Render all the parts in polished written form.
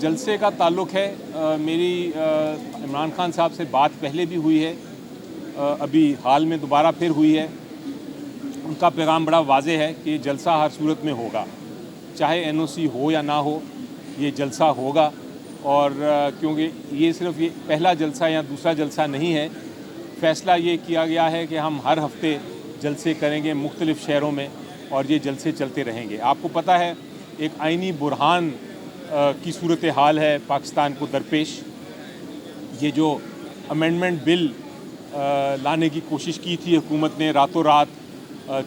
जलसे का ताल्लुक़ है मेरी इमरान खान साहब से बात पहले भी हुई है, अभी हाल में दोबारा फिर हुई है। उनका पैगाम बड़ा वाज़े है कि जलसा हर सूरत में होगा, चाहे एनओसी हो या ना हो, ये जलसा होगा। और क्योंकि ये सिर्फ़ ये पहला जलसा या दूसरा जलसा नहीं है, फ़ैसला ये किया गया है कि हम हर हफ़्ते जलसे करेंगे मुख्तलिफ़ शहरों में और ये जलसे चलते रहेंगे। आपको पता है एक आइनी बुरहान की सूरत हाल है पाकिस्तान को दरपेश। ये जो अमेंडमेंट बिल लाने की कोशिश की थी हुकूमत ने रातों रात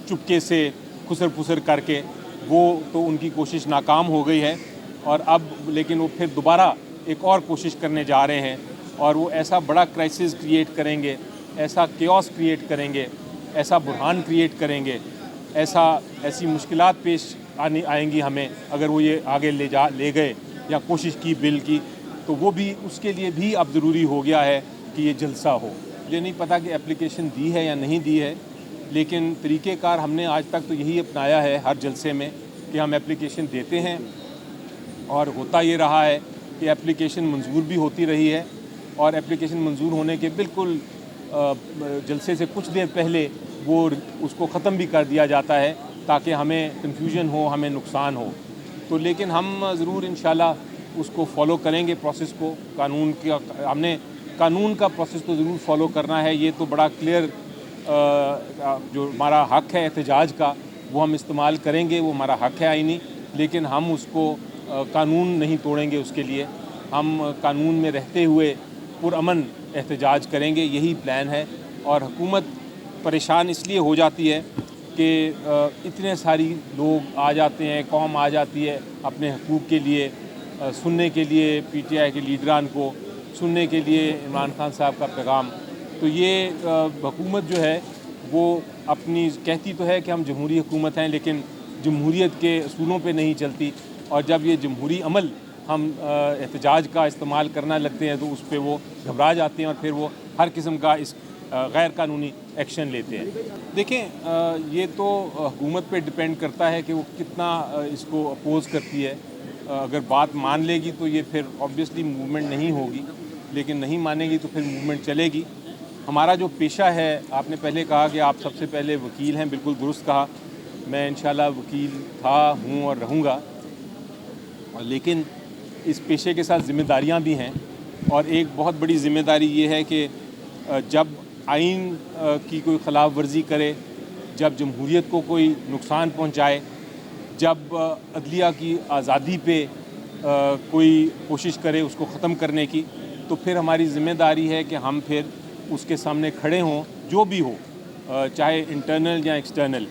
चुपके से खुसर फुसर करके, वो तो उनकी कोशिश नाकाम हो गई है। और अब लेकिन वो फिर दोबारा एक और कोशिश करने जा रहे हैं और वो ऐसा बड़ा क्राइसिस क्रिएट करेंगे, ऐसा केओस क्रिएट करेंगे, ऐसा बुरहान क्रिएट करेंगे, ऐसी मुश्किलात पेश आएंगी हमें अगर वो ये आगे ले गए या कोशिश की बिल की, तो वो भी उसके लिए भी अब ज़रूरी हो गया है कि ये जलसा हो। मुझे नहीं पता कि एप्लीकेशन दी है या नहीं दी है, लेकिन तरीक़ेकार हमने आज तक तो यही अपनाया है हर जलसे में कि हम एप्लीकेशन देते हैं और होता ये रहा है कि एप्लीकेशन मंजूर भी होती रही है और एप्लीकेशन मंजूर होने के बिल्कुल जलसे से कुछ देर पहले वो उसको ख़त्म भी कर दिया जाता है ताकि हमें कन्फ्यूजन हो, हमें नुकसान हो। तो लेकिन हम ज़रूर इंशाल्लाह उसको फ़ॉलो करेंगे प्रोसेस को। हमने कानून का प्रोसेस तो ज़रूर फ़ॉलो करना है। ये तो बड़ा क्लियर जो हमारा हक़ है एहतजाज का, वो हम इस्तेमाल करेंगे, वो हमारा हक़ है आईनी, लेकिन हम उसको कानून नहीं तोड़ेंगे। उसके लिए हम कानून में रहते हुए पुरअमन एहतजाज करेंगे, यही प्लान है। और हुकूमत परेशान इसलिए हो जाती है कि इतने सारी लोग आ जाते हैं, कौम आ जाती है अपने हकूक़ के लिए सुनने के लिए, पीटीआई के लीडरान को सुनने के लिए इमरान खान साहब का पैगाम। तो ये हुकूमत जो है वो अपनी कहती तो है कि हम जमहूरी हुकूमत हैं, लेकिन जमहूरियत के असूलों पे नहीं चलती। और जब ये जमहूरी अमल हम एहतजाज का इस्तेमाल करना लगते हैं तो उस पर वो घबरा जाते हैं और फिर वो हर किस्म का इस गैर कानूनी एक्शन लेते हैं। देखें, ये तो हुकूमत पे डिपेंड करता है कि वो कितना इसको अपोज़ करती है। अगर बात मान लेगी तो ये फिर ऑब्वियसली मूवमेंट नहीं होगी, लेकिन नहीं मानेगी तो फिर मूवमेंट चलेगी। हमारा जो पेशा है, आपने पहले कहा कि आप सबसे पहले वकील हैं, बिल्कुल दुरुस्त कहा। मैं इंशाल्लाह वकील था, हूँ और रहूँगा, लेकिन इस पेशे के साथ ज़िम्मेदारियाँ भी हैं। और एक बहुत बड़ी ज़िम्मेदारी ये है कि जब आइन की कोई ख़िलाफ़ वर्जी करे, जब जमहूरियत को कोई नुकसान पहुँचाए, जब अदलिया की आज़ादी पे कोई कोशिश करे उसको ख़त्म करने की, तो फिर हमारी ज़िम्मेदारी है कि हम फिर उसके सामने खड़े हों, जो भी हो, चाहे इंटरनल या एक्सटर्नल,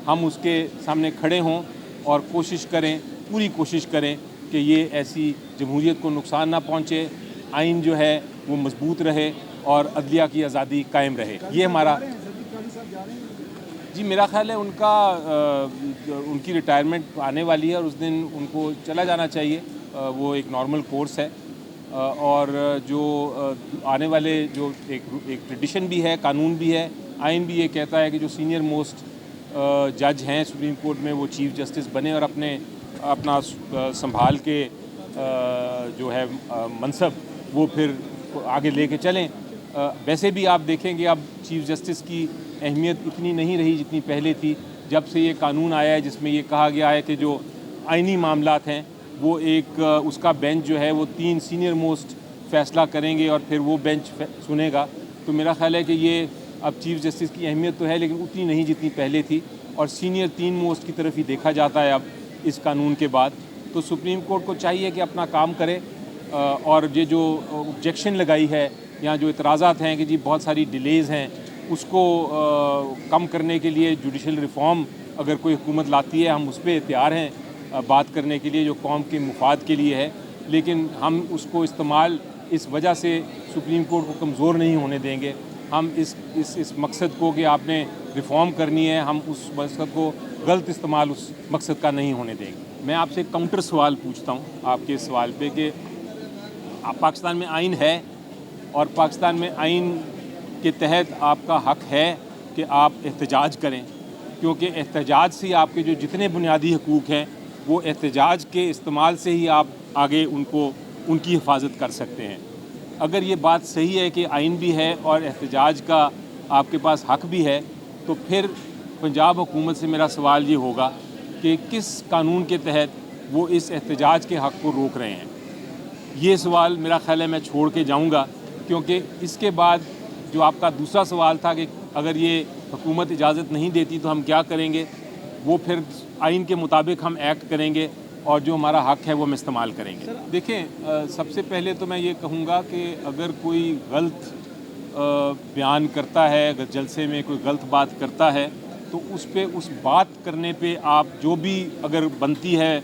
हम उसके सामने खड़े हों और कोशिश करें, पूरी कोशिश करें कि ये ऐसी जमहूरियत को नुकसान ना पहुँचे, आइन जो है वो मजबूत रहे और अदलिया की आज़ादी कायम रहे। ये हमारा जी, मेरा ख़्याल है उनकी रिटायरमेंट आने वाली है और उस दिन उनको चला जाना चाहिए। वो एक नॉर्मल कोर्स है और जो आने वाले जो एक ट्रेडिशन भी है, कानून भी है, आइन भी ये कहता है कि जो सीनियर मोस्ट जज हैं सुप्रीम कोर्ट में, वो चीफ़ जस्टिस बने और अपना संभाल के जो है मनसब वो फिर आगे लेके चलें। वैसे भी आप देखेंगे अब चीफ़ जस्टिस की अहमियत इतनी नहीं रही जितनी पहले थी। जब से ये कानून आया है जिसमें ये कहा गया है कि जो आइनी मामलात हैं वो एक उसका बेंच जो है वो 3 सीनियर मोस्ट फ़ैसला करेंगे और फिर वो बेंच सुनेगा। तो मेरा ख़्याल है कि ये अब चीफ़ जस्टिस की अहमियत तो है, लेकिन उतनी नहीं जितनी पहले थी और सीनियर 3 मोस्ट की तरफ ही देखा जाता है अब इस कानून के बाद। तो सुप्रीम कोर्ट को चाहिए कि अपना काम करे और ये जो ऑब्जेक्शन लगाई है या जो इतराज़ात हैं कि जी बहुत सारी डिलेज़ हैं, उसको कम करने के लिए जुडिशल रिफ़ॉर्म अगर कोई हुकूमत लाती है, हम उस पर तैयार हैं बात करने के लिए, जो कौम के मुफाद के लिए है। लेकिन हम उसको इस्तेमाल इस वजह से सुप्रीम कोर्ट को कमज़ोर नहीं होने देंगे। हम इस मकसद को कि आपने रिफ़ॉर्म करनी है, हम उस मकसद को गलत इस्तेमाल उस मकसद का नहीं होने देंगे। मैं आपसे काउंटर सवाल पूछता हूँ आपके इस सवाल पे कि पाकिस्तान में आइन है और पाकिस्तान में आइन के तहत आपका हक़ है कि आप एहतजाज करें, क्योंकि एहतजाज से आपके जो जितने बुनियादी हकूक़ हैं वो एहतजाज के इस्तेमाल से ही आप आगे उनको ان کی حفاظت کر سکتے ہیں۔ اگر یہ بات صحیح ہے کہ آئین بھی ہے اور احتجاج کا آپ کے پاس حق بھی ہے، تو پھر پنجاب حکومت سے میرا سوال یہ ہوگا کہ کس قانون کے تحت وہ اس احتجاج کے حق کو روک رہے ہیں۔ یہ سوال میرا خیال ہے میں چھوڑ کے جاؤں گا، کیونکہ اس کے بعد جو آپ کا دوسرا سوال تھا کہ اگر یہ حکومت اجازت نہیں دیتی تو ہم کیا کریں گے، وہ پھر آئین کے مطابق ہم ایکٹ کریں گے اور جو ہمارا حق ہے وہ ہم استعمال کریں گے۔ دیکھیں، سب سے پہلے تو میں یہ کہوں گا کہ اگر کوئی غلط بیان کرتا ہے، اگر جلسے میں کوئی غلط بات کرتا ہے، تو اس پہ اس بات کرنے پہ آپ جو بھی اگر بنتی ہے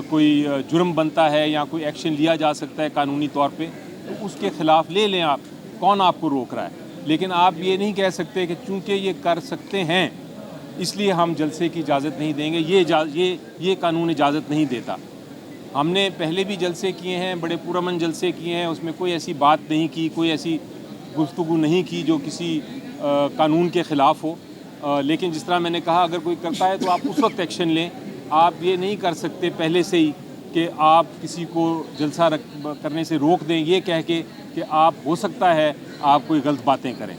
کوئی جرم بنتا ہے یا کوئی ایکشن لیا جا سکتا ہے قانونی طور پہ، تو اس کے خلاف لے لیں آپ، کون آپ کو روک رہا ہے۔ لیکن آپ یہ نہیں کہہ سکتے کہ چونکہ یہ کر سکتے ہیں اس لیے ہم جلسے کی اجازت نہیں دیں گے، یہ قانون اجازت نہیں دیتا۔ ہم نے پہلے بھی جلسے کیے ہیں، بڑے پرامن جلسے کیے ہیں، اس میں کوئی ایسی بات نہیں کی، کوئی ایسی گفتگو نہیں کی جو کسی قانون کے خلاف ہو۔ لیکن جس طرح میں نے کہا، اگر کوئی کرتا ہے تو آپ اس وقت ایکشن لیں۔ آپ یہ نہیں کر سکتے پہلے سے ہی کہ آپ کسی کو جلسہ کرنے سے روک دیں، یہ کہہ کے کہ آپ ہو سکتا ہے آپ کوئی غلط باتیں کریں۔